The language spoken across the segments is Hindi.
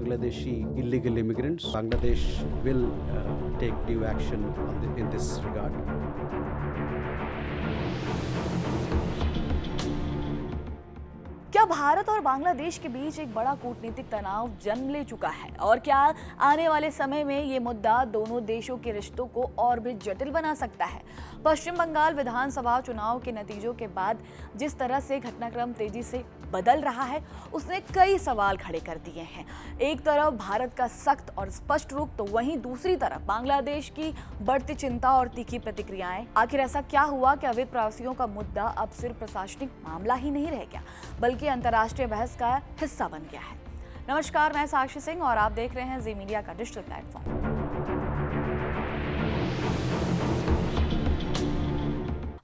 Bangladeshi illegal immigrants. Bangladesh will take due action in this regard. क्या भारत और बांग्लादेश के बीच एक बड़ा कूटनीतिक तनाव जन्म ले चुका है और क्या आने वाले समय में ये मुद्दा दोनों देशों के रिश्तों को और भी जटिल बना सकता है? पश्चिम बंगाल विधानसभा चुनाव के नतीजों के बाद जिस तरह से घटनाक्रम तेजी से बदल रहा है, उसने कई सवाल खड़े कर दिए हैं। एक तरफ भारत का सख्त और स्पष्ट रुख, तो वहीं दूसरी तरफ बांग्लादेश की बढ़ती चिंता और तीखी प्रतिक्रियाएं। आखिर ऐसा क्या हुआ कि अवैध प्रवासियों का मुद्दा अब सिर्फ प्रशासनिक मामला ही नहीं रह गया, बल्कि अंतर्राष्ट्रीय बहस का हिस्सा बन गया है? नमस्कार, मैं साक्षी सिंह और आप देख रहे हैं जी मीडिया का डिजिटल प्लेटफॉर्म।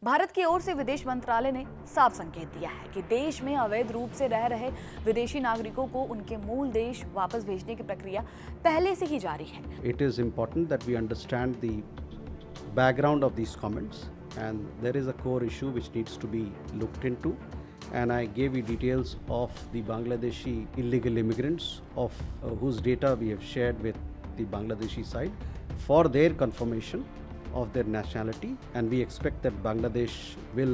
भारत की ओर से विदेश मंत्रालय ने साफ संकेत दिया है कि देश में अवैध रूप से रह रहे विदेशी नागरिकों को उनके मूल देश वापस भेजने की प्रक्रिया पहले से ही जारी है। It is important that we understand the background of these comments, and there is a core issue which needs to be looked into. And I gave you details of the Bangladeshi illegal immigrants of whose data we have shared with the Bangladeshi side for their confirmation of their nationality, and we expect that Bangladesh will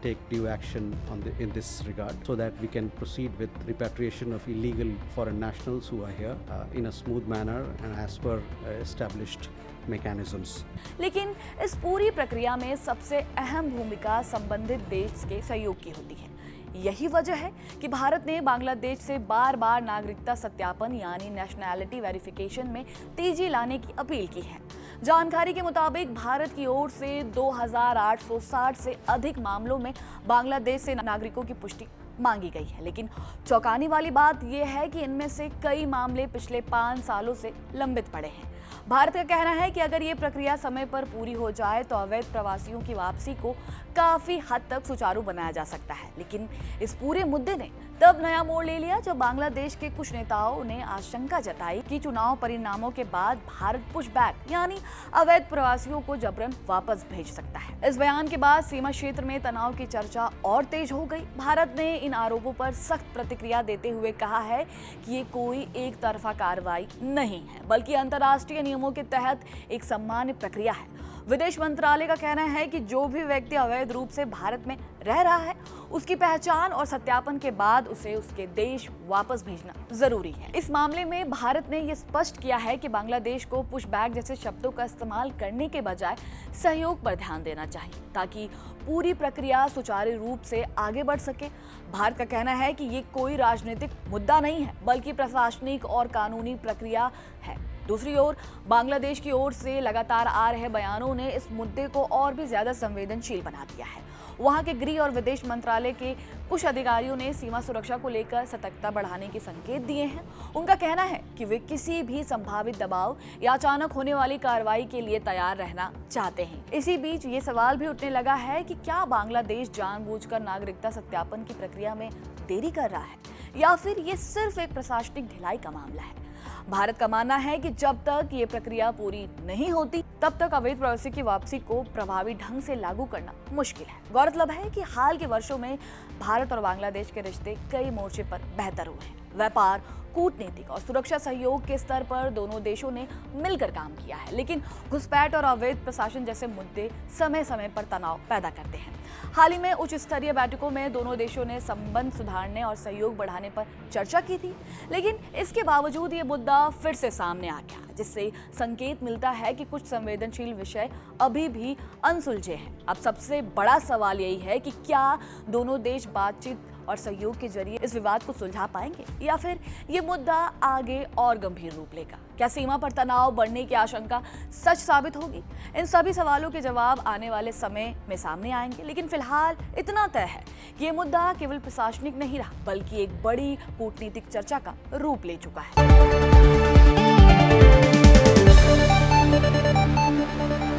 take due action in this regard, so that we can proceed with repatriation of illegal foreign nationals who are here in a smooth manner and as per established mechanisms. लेकिन इस पूरी प्रक्रिया में सबसे अहम भूमिका संबंधित देश के सहयोग की होती है। यही वजह है कि भारत ने बांग्लादेश से बार बार नागरिकता सत्यापन यानी नेशनैलिटी वेरिफिकेशन में तेजी लाने की अपील की है। जानकारी के मुताबिक भारत की ओर से 2860 से अधिक मामलों में बांग्लादेश से नागरिकों की पुष्टि मांगी गई है, लेकिन चौंकाने वाली बात यह है कि इनमें से कई मामले पिछले 5 सालों से लंबित पड़े हैं। भारत का कहना है कि अगर ये प्रक्रिया समय पर पूरी हो जाए तो अवैध प्रवासियों की वापसी को काफी हद तक सुचारू बनाया जा सकता है। लेकिन इस पूरे मुद्दे ने तब नया मोड़ ले लिया जब बांग्लादेश के कुछ नेताओं ने आशंका जताई कि चुनाव परिणामों के बाद भारत पुशबैक यानी अवैध प्रवासियों को जबरन वापस भेज सकता है। इस बयान के बाद सीमा क्षेत्र में तनाव की चर्चा और तेज हो गई। भारत ने इन आरोपों पर सख्त प्रतिक्रिया देते हुए कहा है कि ये कोई एक तरफा कार्रवाई नहीं है, बल्कि अंतर्राष्ट्रीय नियमों के तहत एक सामान्य प्रक्रिया है। विदेश मंत्रालय का कहना है कि जो भी व्यक्ति अवैध रूप से भारत में रह रहा है, उसकी पहचान और सत्यापन के बाद उसे उसके देश वापस भेजना जरूरी है। इस मामले में भारत ने यह स्पष्ट किया है कि बांग्लादेश को पुशबैक जैसे शब्दों का इस्तेमाल करने के बजाय सहयोग पर ध्यान देना चाहिए, ताकि पूरी प्रक्रिया सुचारू रूप से आगे बढ़ सके। भारत का कहना है कि ये कोई राजनीतिक मुद्दा नहीं है, बल्कि प्रशासनिक और कानूनी प्रक्रिया है। दूसरी ओर बांग्लादेश की ओर से लगातार आ रहे बयानों ने इस मुद्दे को और भी ज्यादा संवेदनशील बना दिया है। वहां के गृह और विदेश मंत्रालय के कुछ अधिकारियों ने सीमा सुरक्षा को लेकर सतर्कता बढ़ाने के संकेत दिए हैं। उनका कहना है कि वे किसी भी संभावित दबाव या अचानक होने वाली कार्रवाई के लिए तैयार रहना चाहते हैं। इसी बीच ये सवाल भी उठने लगा है कि क्या बांग्लादेश जानबूझकर नागरिकता सत्यापन की प्रक्रिया में देरी कर रहा है, या फिर ये सिर्फ एक प्रशासनिक ढिलाई का मामला है। भारत का मानना है कि जब तक ये प्रक्रिया पूरी नहीं होती, तब तक अवैध प्रवासी की वापसी को प्रभावी ढंग से लागू करना मुश्किल है। गौरतलब है कि हाल के वर्षों में भारत और बांग्लादेश के रिश्ते कई मोर्चे पर बेहतर हुए हैं। व्यापार, कूटनीतिक और सुरक्षा सहयोग के स्तर पर दोनों देशों ने मिलकर काम किया है, लेकिन घुसपैठ और अवैध प्रशासन जैसे मुद्दे समय समय पर तनाव पैदा करते हैं। हाल ही में उच्च स्तरीय बैठकों में दोनों देशों ने संबंध सुधारने और सहयोग बढ़ाने पर चर्चा की थी, लेकिन इसके बावजूद ये मुद्दा फिर से सामने आ गया, जिससे संकेत मिलता है कि कुछ संवेदनशील विषय अभी भी अनसुलझे हैं। अब सबसे बड़ा सवाल यही है कि क्या दोनों देश बातचीत और सहयोग के जरिए इस विवाद को सुलझा पाएंगे, या फिर ये मुद्दा आगे और गंभीर रूप लेगा। क्या सीमा पर तनाव बढ़ने की आशंका सच साबित होगी? इन सभी सवालों के जवाब आने वाले समय में सामने आएंगे, लेकिन फिलहाल इतना तय है कि ये मुद्दा केवल प्रशासनिक नहीं रहा, बल्कि एक बड़ी कूटनीतिक चर्चा का रूप ले चुका है।